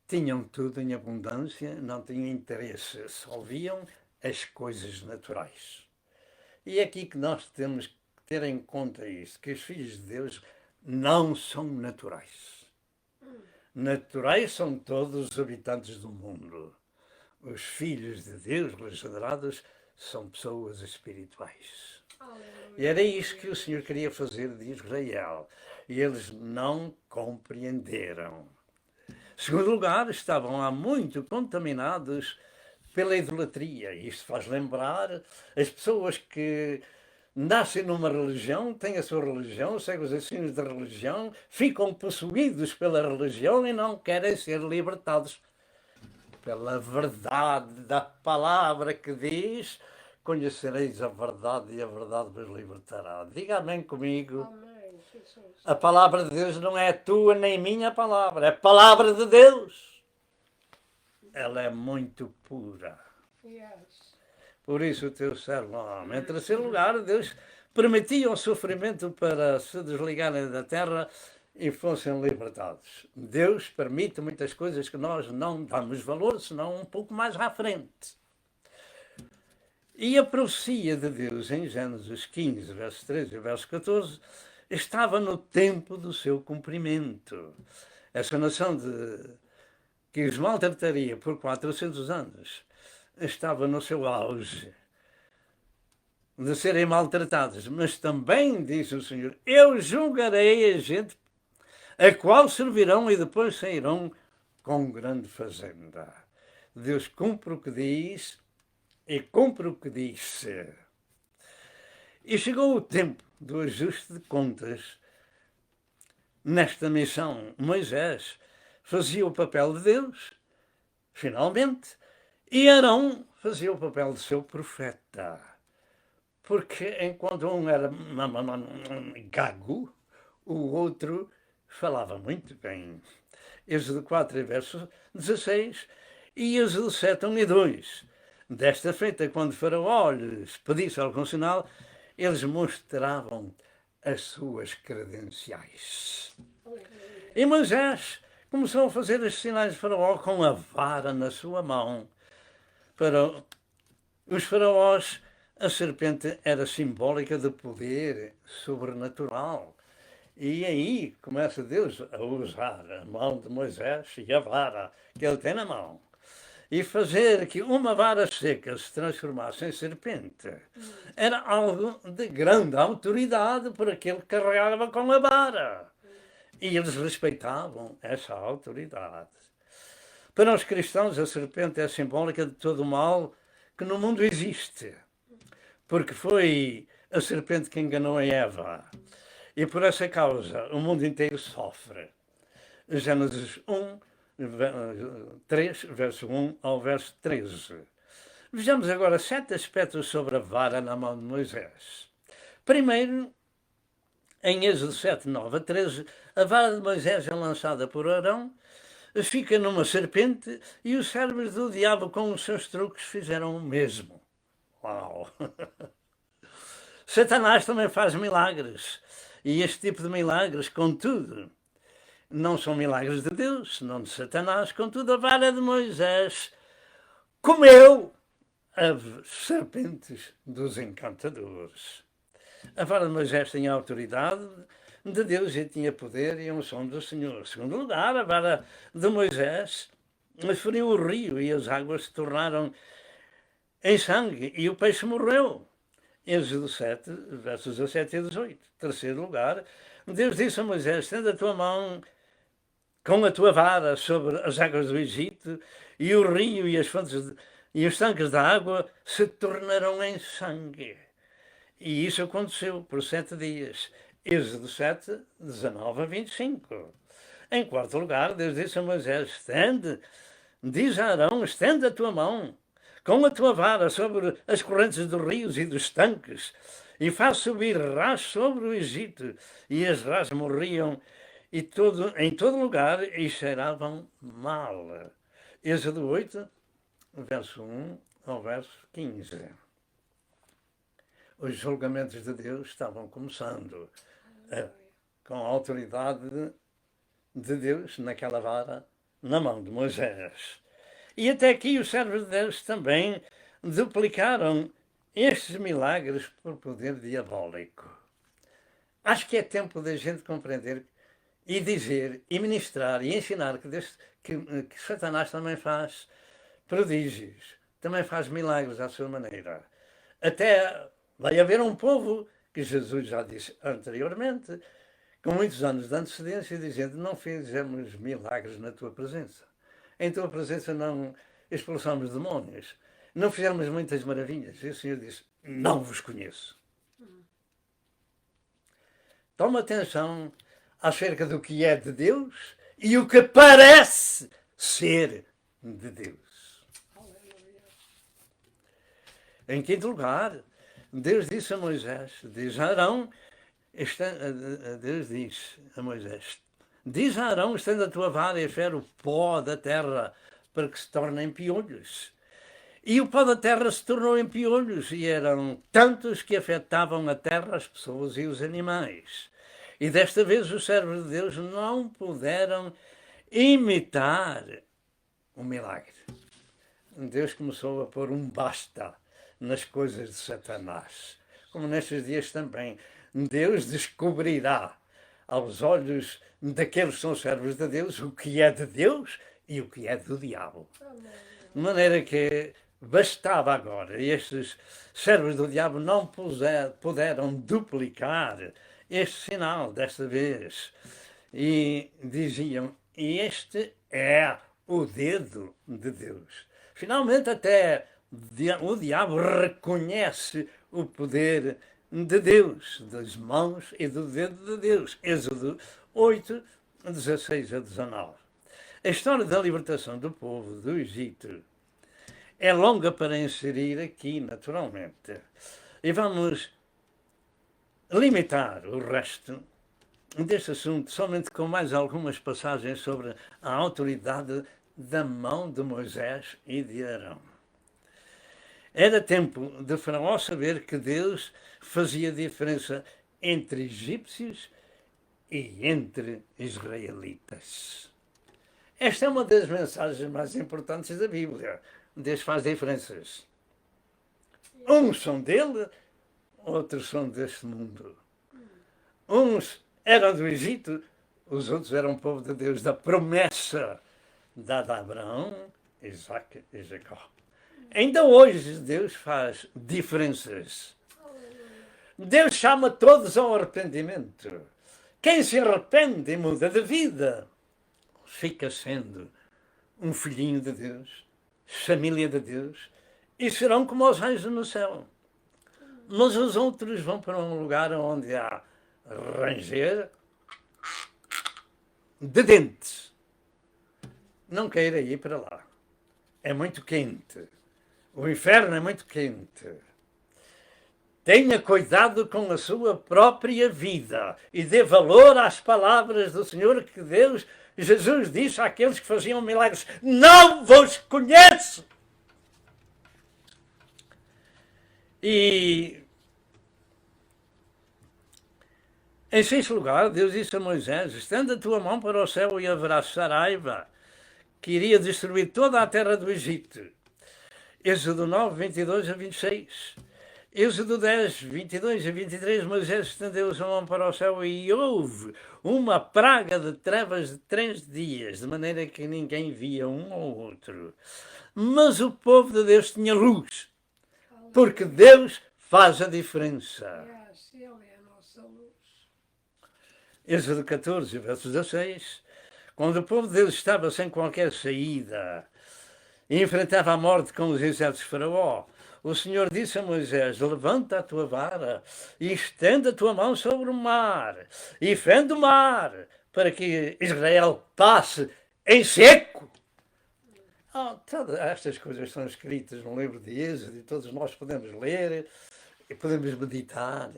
Tinham tudo em abundância, não tinham interesse, só viam as coisas naturais. E é aqui que nós temos que ter em conta isso, que os filhos de Deus não são naturais. Naturais são todos os habitantes do mundo. Os filhos de Deus regenerados são pessoas espirituais. E era isso que o Senhor queria fazer de Israel. E eles não compreenderam. Em segundo lugar, estavam lá muito contaminados pela idolatria. Isto faz lembrar as pessoas que nascem numa religião, têm a sua religião, seguem os ensinos da religião, ficam possuídos pela religião e não querem ser libertados pela verdade da palavra que diz: conhecereis a verdade e a verdade vos libertará. Diga amém comigo. Amém, Jesus. A palavra de Deus não é tua nem minha palavra, é a palavra de Deus. Ela é muito pura. Yes. Por isso o teu servo ama. Em terceiro lugar, Deus permitia o sofrimento para se desligarem da terra e fossem libertados. Deus permite muitas coisas que nós não damos valor, senão um pouco mais à frente. E a profecia de Deus em Gênesis 15, verso 13 e verso 14, estava no tempo do seu cumprimento. Essa nação que os maltrataria por 400 anos estava no seu auge de serem maltratados. Mas também, diz o Senhor, eu julgarei a gente a qual servirão e depois sairão com grande fazenda. Deus cumpre o que diz e cumpre o que disse. E chegou o tempo do ajuste de contas. Nesta missão, Moisés fazia o papel de Deus, finalmente, e Arão fazia o papel de seu profeta. Porque enquanto um era gago, o outro falava muito bem. Êxodo 4, verso 16, e Êxodo 7, 1 e 2. Desta feita, quando Faraó lhes pedisse algum sinal, eles mostravam as suas credenciais. E Moisés começou a fazer os sinais de Faraó com a vara na sua mão. Para os faraós, a serpente era simbólica de poder sobrenatural. E aí começa Deus a usar a mão de Moisés e a vara que ele tem na mão e fazer que uma vara seca se transformasse em serpente. Era algo de grande autoridade por aquele que carregava com a vara. E eles respeitavam essa autoridade. Para os cristãos, a serpente é simbólica de todo o mal que no mundo existe. Porque foi a serpente que enganou a Eva. E por essa causa o mundo inteiro sofre. Gênesis 3, verso 1 ao verso 13. Vejamos agora 7 aspectos sobre a vara na mão de Moisés. Primeiro, em Êxodo 7, 9 a 13, a vara de Moisés é lançada por Arão, fica numa serpente e os servos do diabo com os seus truques fizeram o mesmo. Uau! Satanás também faz milagres. E este tipo de milagres, contudo, não são milagres de Deus, senão de Satanás. Contudo, a vara de Moisés comeu as serpentes dos encantadores. A vara de Moisés tinha autoridade de Deus e tinha poder e unção do Senhor. Em segundo lugar, a vara de Moisés feriu o rio e as águas se tornaram em sangue e o peixe morreu. Êxodo 7, versos 17 e 18. Terceiro lugar, Deus disse a Moisés: estenda a tua mão com a tua vara sobre as águas do Egito, e o rio e as fontes e os tanques da água se tornarão em sangue. E isso aconteceu por 7 dias. Êxodo 7, 19 a 25. Em quarto lugar, Deus disse a Moisés: diz a Arão, estende a tua mão com a tua vara sobre as correntes dos rios e dos tanques, e faz subir rás sobre o Egito, e as rás morriam em todo lugar e cheiravam mal. Êxodo 8, verso 1 ao verso 15. Os julgamentos de Deus estavam começando com a autoridade de Deus naquela vara na mão de Moisés. E até aqui os servos de Deus também duplicaram estes milagres por poder diabólico. Acho que é tempo da gente compreender e dizer, e ministrar, e ensinar que Satanás também faz prodígios, também faz milagres à sua maneira. Até vai haver um povo, que Jesus já disse anteriormente, com muitos anos de antecedência, dizendo: não fizemos milagres na tua presença. Em tua presença não expulsamos demónios, não fizemos muitas maravilhas. E o Senhor disse: não vos conheço. Toma atenção acerca do que é de Deus e o que parece ser de Deus. Em quinto lugar, Deus disse a Moisés, diz a Arão, Deus diz a Moisés: diz a Arão, estenda a tua vara e fere o pó da terra para que se tornem piolhos. E o pó da terra se tornou em piolhos, e eram tantos que afetavam a terra, as pessoas e os animais. E desta vez os servos de Deus não puderam imitar o milagre. Deus começou a pôr um basta nas coisas de Satanás. Como nestes dias também, Deus descobrirá aos olhos daqueles que são servos de Deus o que é de Deus e o que é do diabo. De maneira que bastava agora, e estes servos do diabo não puderam duplicar este sinal desta vez. E diziam: este é o dedo de Deus. Finalmente até o diabo reconhece o poder de Deus, das mãos e do dedo de Deus. Êxodo 8, 16 a 19. A história da libertação do povo do Egito é longa para inserir aqui, naturalmente. E vamos limitar o resto deste assunto somente com mais algumas passagens sobre a autoridade da mão de Moisés e de Arão. Era tempo de Faraó saber que Deus fazia diferença entre egípcios e entre israelitas. Esta é uma das mensagens mais importantes da Bíblia. Deus faz diferenças. Uns são dele, outros são deste mundo. Uns eram do Egito, os outros eram o povo de Deus, da promessa dada a Abraão, Isaac e Jacó. Ainda hoje Deus faz diferenças. Deus chama todos ao arrependimento. Quem se arrepende e muda de vida, fica sendo um filhinho de Deus, família de Deus, e serão como os anjos no céu. Mas os outros vão para um lugar onde há ranger de dentes. Não queira ir para lá. É muito quente. O inferno é muito quente. Tenha cuidado com a sua própria vida e dê valor às palavras do Senhor que Jesus disse àqueles que faziam milagres: não vos conheço. E em sexto lugar, Deus disse a Moisés: estenda a tua mão para o céu e haverá saraiva, que iria destruir toda a terra do Egito. Êxodo 9, 22 a 26. Êxodo 10, 22 a 23, Moisés estendeu a sua mão para o céu e houve uma praga de trevas de 3 dias, de maneira que ninguém via um ou outro. Mas o povo de Deus tinha luz, porque Deus faz a diferença. Êxodo 14, verso 16. Quando o povo de Deus estava sem qualquer saída e enfrentava a morte com os exércitos de Faraó, o Senhor disse a Moisés: levanta a tua vara e estenda a tua mão sobre o mar e fende o mar para que Israel passe em seco. Todas estas coisas estão escritas no livro de Êxodo e todos nós podemos ler e podemos meditar,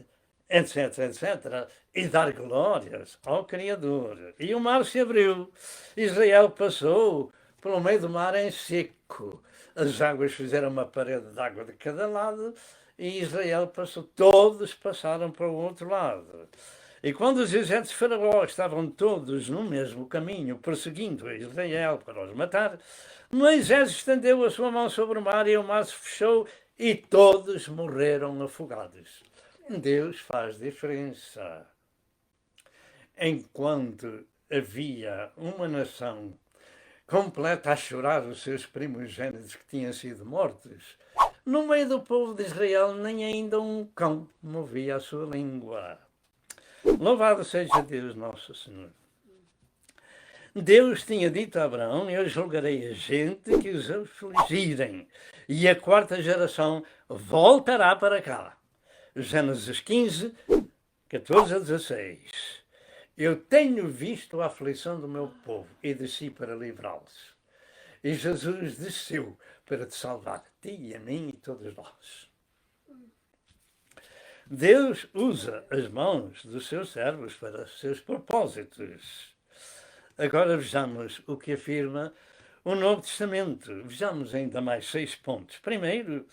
etc, etc, e dar glórias ao Criador. E o mar se abriu, Israel passou pelo meio do mar em seco. As águas fizeram uma parede de água de cada lado e Israel passou. Todos passaram para o outro lado. E quando os exércitos de Faraó estavam todos no mesmo caminho, perseguindo Israel para os matar, Moisés estendeu a sua mão sobre o mar e o mar se fechou e todos morreram afogados. Deus faz diferença. Enquanto havia uma nação completa a chorar os seus primogênitos que tinham sido mortos, no meio do povo de Israel nem ainda um cão movia a sua língua. Louvado seja Deus nosso Senhor. Deus tinha dito a Abraão: eu julgarei a gente que os afligirem, e a 4ª geração voltará para cá. Gênesis 15, 14 a 16. Eu tenho visto a aflição do meu povo e desci para livrá-los. E Jesus desceu para te salvar, a ti e a mim e todos nós. Deus usa as mãos dos seus servos para os seus propósitos. Agora vejamos o que afirma o Novo Testamento. Vejamos ainda mais 6 pontos. Primeiro,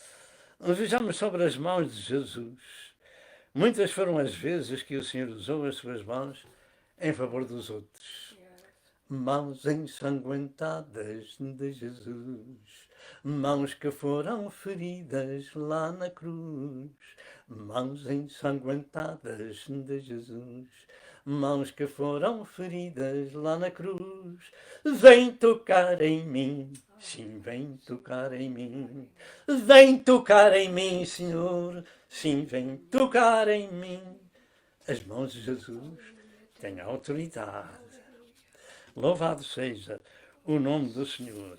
vejamos sobre as mãos de Jesus. Muitas foram as vezes que o Senhor usou as suas mãos em favor dos outros. Mãos ensanguentadas de Jesus, mãos que foram feridas lá na cruz, mãos ensanguentadas de Jesus, mãos que foram feridas lá na cruz. Vem tocar em mim, sim, vem tocar em mim, vem tocar em mim, Senhor, sim, vem tocar em mim. As mãos de Jesus têm autoridade. Louvado seja o nome do Senhor.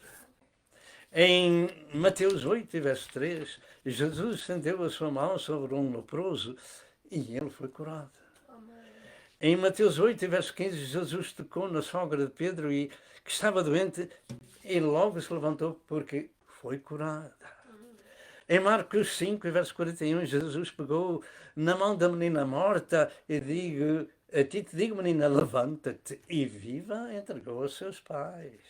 Em Mateus 8, verso 3, Jesus estendeu a sua mão sobre um leproso e ele foi curado. Em Mateus 8, verso 15, Jesus tocou na sogra de Pedro, que estava doente, e logo se levantou porque foi curada. Em Marcos 5, verso 41, Jesus pegou na mão da menina morta e a ti te digo, menina, levanta-te e viva, entregou aos seus pais.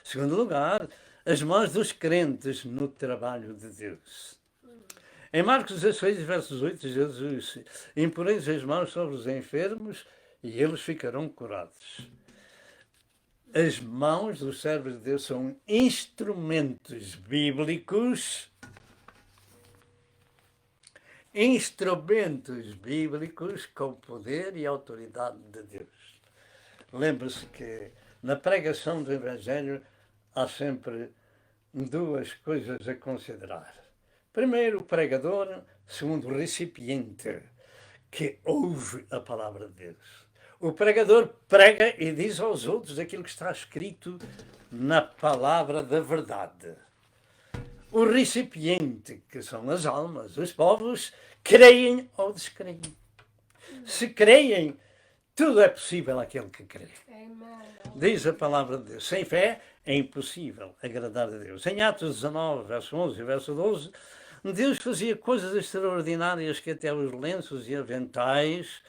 Segundo lugar, as mãos dos crentes no trabalho de Deus. Em Marcos 16, versos 8, Jesus: imporeis as mãos sobre os enfermos e eles ficarão curados. As mãos dos servos de Deus são instrumentos bíblicos com poder e autoridade de Deus. Lembre-se que na pregação do Evangelho há sempre 2 coisas a considerar. Primeiro, o pregador. Segundo, o recipiente que ouve a palavra de Deus. O pregador prega e diz aos outros aquilo que está escrito na palavra da verdade. O recipiente, que são as almas, os povos, creem ou descreem. Se creem, tudo é possível àquele que crê. Amen. Diz a palavra de Deus. Sem fé é impossível agradar a Deus. Em Atos 19, verso 11 e verso 12, Deus fazia coisas extraordinárias que até os lenços e aventais,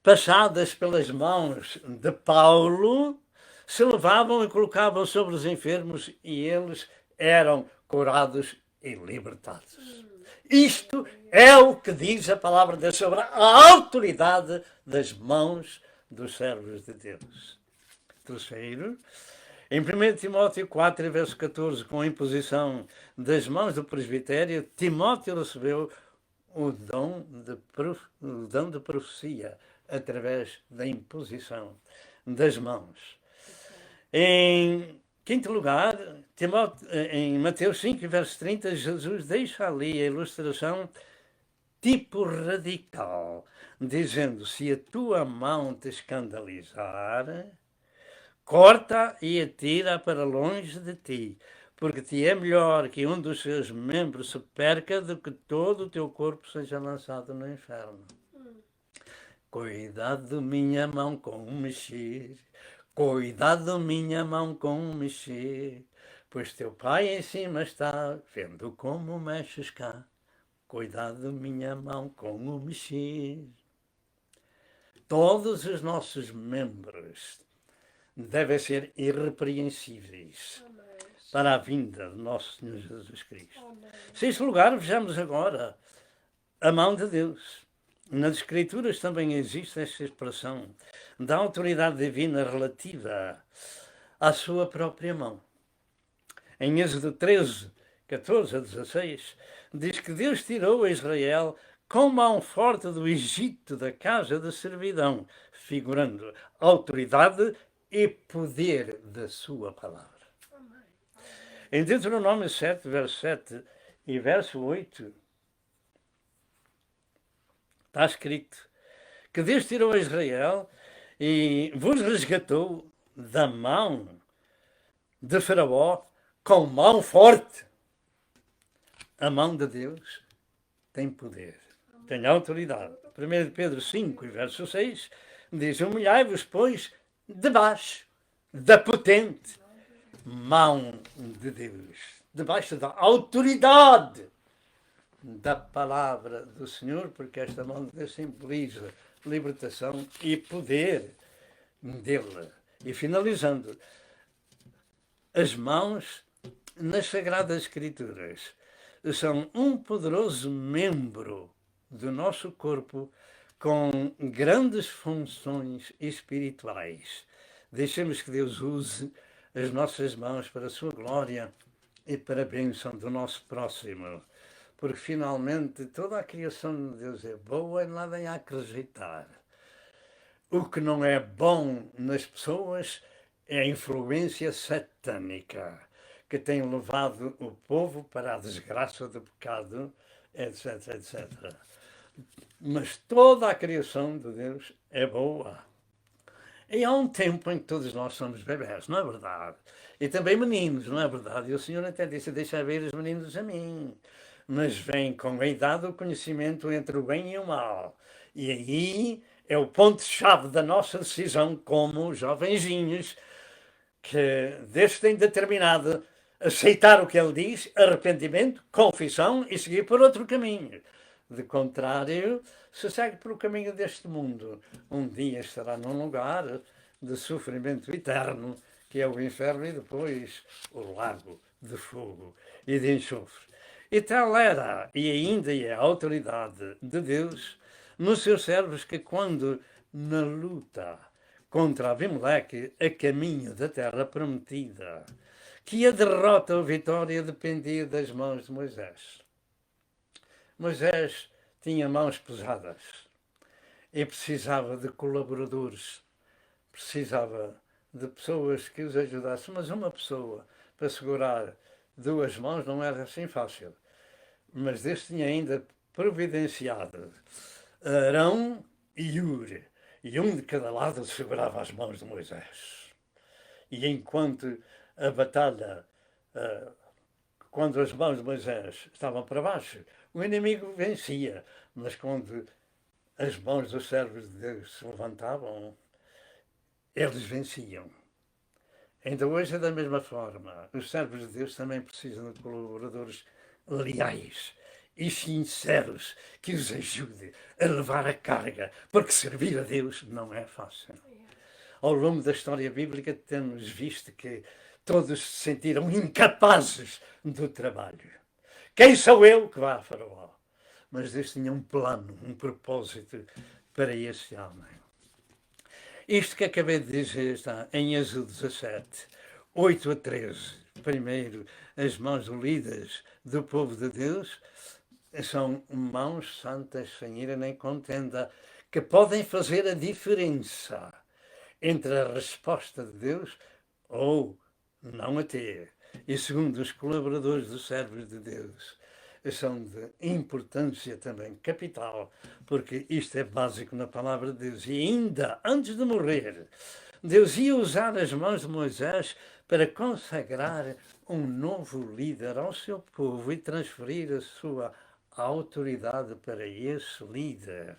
passadas pelas mãos de Paulo, se levavam e colocavam sobre os enfermos e eles eram curados e libertados. Isto é o que diz a palavra de Deus sobre a autoridade das mãos dos servos de Deus. Terceiro, em 1 Timóteo 4, verso 14, com a imposição das mãos do presbitério, Timóteo recebeu o dom de profecia através da imposição das mãos. Em quinto lugar, em Mateus 5, verso 30, Jesus deixa ali a ilustração tipo radical, dizendo: se a tua mão te escandalizar, corta e atira para longe de ti, porque te é melhor que um dos seus membros se perca do que todo o teu corpo seja lançado no inferno. Cuidado, minha mão, com mexer. Cuidado, minha mão, com mexer. Pois teu pai em cima está, vendo como mexes cá. Cuidado, minha mão, com o mexer. Todos os nossos membros devem ser irrepreensíveis para a vinda do nosso Senhor Jesus Cristo. Sexto lugar, vejamos agora a mão de Deus. Nas Escrituras também existe esta expressão da autoridade divina relativa à sua própria mão. Em Êxodo 13, 14 a 16, diz que Deus tirou a Israel com mão forte do Egito, da casa de servidão, figurando autoridade e poder da sua palavra. Em Deuteronômio 7, verso 7 e verso 8, está escrito que Deus tirou a Israel e vos resgatou da mão de Faraó com mão forte. A mão de Deus tem poder, tem autoridade. 1 Pedro 5, verso 6, diz: humilhai-vos, pois, debaixo da potente mão de Deus, debaixo da autoridade da palavra do Senhor, porque esta mão de Deus simboliza libertação e poder dele. E finalizando, as mãos nas Sagradas Escrituras são um poderoso membro do nosso corpo com grandes funções espirituais. Deixemos que Deus use as nossas mãos para a sua glória e para a bênção do nosso próximo. Porque finalmente toda a criação de Deus é boa e nada há que rejeitar. O que não é bom nas pessoas é a influência satânica que tem levado o povo para a desgraça do pecado, etc, etc. Mas toda a criação de Deus é boa. E há um tempo em que todos nós somos bebés, não é verdade? E também meninos, não é verdade? E o Senhor até disse: deixa ver os meninos a mim. Mas vem com a idade o conhecimento entre o bem e o mal. E aí é o ponto-chave da nossa decisão como jovenzinhos, que Deus tem determinado aceitar o que Ele diz, arrependimento, confissão e seguir por outro caminho. De contrário, se segue por o caminho deste mundo, um dia estará num lugar de sofrimento eterno, que é o inferno, e depois o lago de fogo e de enxofre. E tal era, e ainda é, a autoridade de Deus nos seus servos, que quando na luta contra Abimeleque, a caminho da terra prometida, que a derrota ou a vitória dependia das mãos de Moisés. Moisés tinha mãos pesadas e precisava de colaboradores, precisava de pessoas que os ajudassem, mas uma pessoa para segurar duas mãos não era assim fácil. Mas Deus tinha ainda providenciado Arão e Hur, e um de cada lado segurava as mãos de Moisés. E enquanto a batalha, quando as mãos de Moisés estavam para baixo, o inimigo vencia, mas quando as mãos dos servos de Deus se levantavam, eles venciam. Ainda hoje é da mesma forma. Os servos de Deus também precisam de colaboradores leais e sinceros que os ajude a levar a carga, porque servir a Deus não é fácil. Ao longo da história bíblica temos visto que todos se sentiram incapazes do trabalho. Quem sou eu que vá a Faraó? Mas Deus tinha um plano, um propósito para esse homem. Isto que acabei de dizer está em Êxodo 17, 8 a 13. Primeiro, as mãos unidas do povo de Deus são mãos santas, sem ira nem contenda, que podem fazer a diferença entre a resposta de Deus ou não a ter. E segundo, os colaboradores dos servos de Deus são de importância também capital, porque isto é básico na palavra de Deus. E ainda antes de morrer, Deus ia usar as mãos de Moisés para consagrar um novo líder ao seu povo e transferir a sua autoridade para esse líder.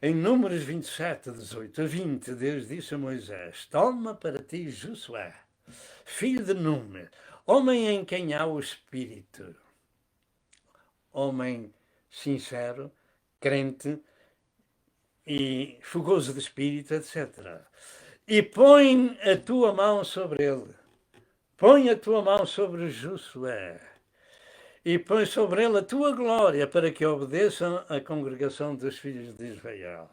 Em Números 27, 18 a 20, Deus disse a Moisés: toma para ti Josué, filho de Númen, homem em quem há o Espírito, homem sincero, crente e fogoso de espírito, etc. E põe a tua mão sobre ele. Põe a tua mão sobre Josué. E põe sobre ele a tua glória, para que obedeçam a congregação dos filhos de Israel.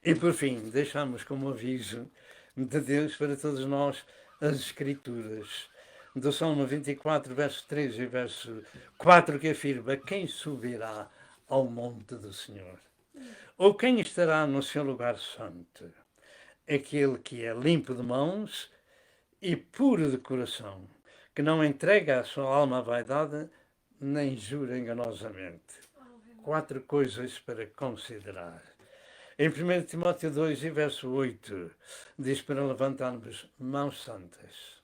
E por fim, deixamos como aviso de Deus para todos nós as Escrituras. Do Salmo 24, verso 3 e verso 4, que afirma: quem subirá ao monte do Senhor? Ou quem estará no seu lugar santo? Aquele que é limpo de mãos e puro de coração, que não entrega a sua alma à vaidade, nem jura enganosamente. 4 coisas para considerar. Em 1 Timóteo 2, e verso 8, diz para levantarmos mãos santas.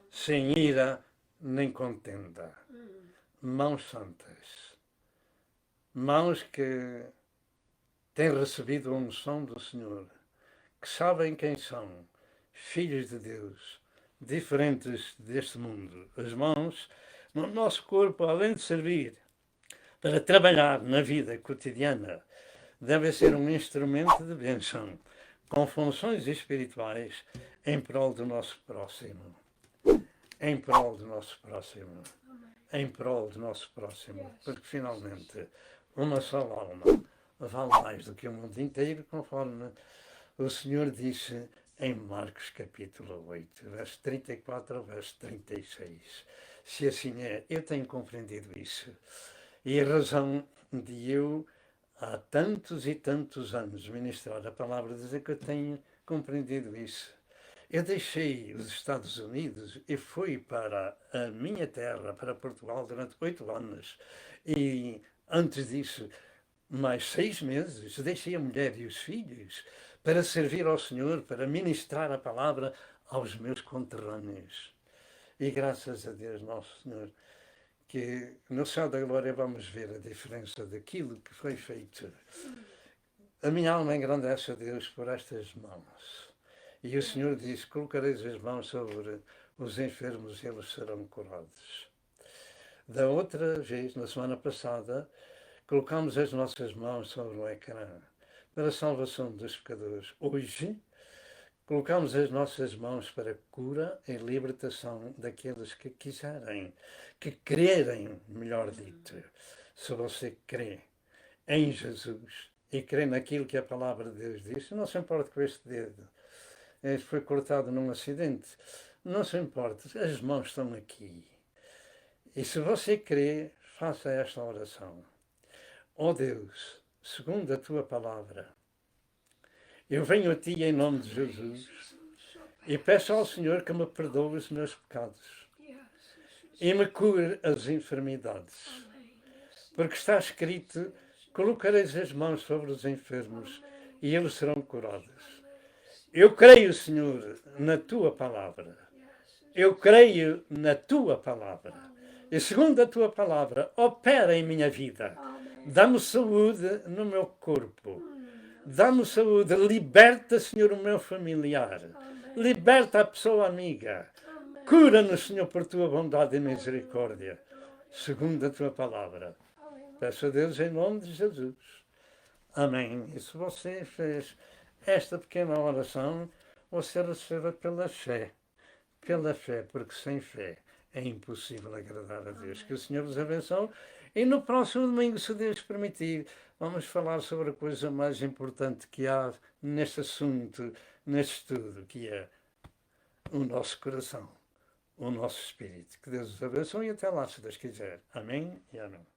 Sem ira nem contenda. Mãos santas. Mãos que têm recebido a unção do Senhor, que sabem quem são, filhos de Deus, diferentes deste mundo. As mãos no nosso corpo, além de servir para trabalhar na vida cotidiana, devem ser um instrumento de bênção, com funções espirituais em prol do nosso próximo. Em prol do nosso próximo. Em prol do nosso próximo. Porque finalmente uma só alma vale mais do que o mundo inteiro, conforme o Senhor disse em Marcos capítulo 8, verso 34 ao verso 36. Se assim é, eu tenho compreendido isso. E a razão de eu, há tantos e tantos anos, ministrar a palavra, dizer que eu tenho compreendido isso. Eu deixei os Estados Unidos e fui para a minha terra, para Portugal, durante 8 anos. E antes disso, mais 6 meses, deixei a mulher e os filhos para servir ao Senhor, para ministrar a palavra aos meus conterrâneos. E graças a Deus, nosso Senhor, que no céu da glória vamos ver a diferença daquilo que foi feito. A minha alma engrandece a Deus por estas mãos. E o Senhor diz: colocareis as mãos sobre os enfermos e eles serão curados. Da outra vez, na semana passada, colocamos as nossas mãos sobre o ecrã para a salvação dos pecadores. Hoje, colocamos as nossas mãos para a cura e libertação daqueles que quiserem, que crerem, melhor dito. Se você crê em Jesus e crê naquilo que a palavra de Deus diz, não se importa com este dedo, foi cortado num acidente, não se importa, as mãos estão aqui. E se você crê, faça esta oração. Ó Deus, segundo a tua palavra, eu venho a ti em nome de Jesus e peço ao Senhor que me perdoe os meus pecados e me cure as enfermidades. Porque está escrito: colocareis as mãos sobre os enfermos e eles serão curados. Eu creio, Senhor, na tua palavra. Eu creio na tua palavra. E segundo a tua palavra, opera em minha vida. Dá-me saúde no meu corpo. Dá-me saúde. Liberta, Senhor, o meu familiar. Liberta a pessoa amiga. Cura-nos, Senhor, por tua bondade e misericórdia, segundo a tua palavra. Peço a Deus em nome de Jesus. Amém. E se você fez esta pequena oração, você receba pela fé. Pela fé, porque sem fé é impossível agradar a Deus. Que o Senhor vos abençoe. E no próximo domingo, se Deus permitir, vamos falar sobre a coisa mais importante que há neste assunto, neste estudo, que é o nosso coração, o nosso espírito. Que Deus os abençoe e até lá, se Deus quiser. Amém e amém.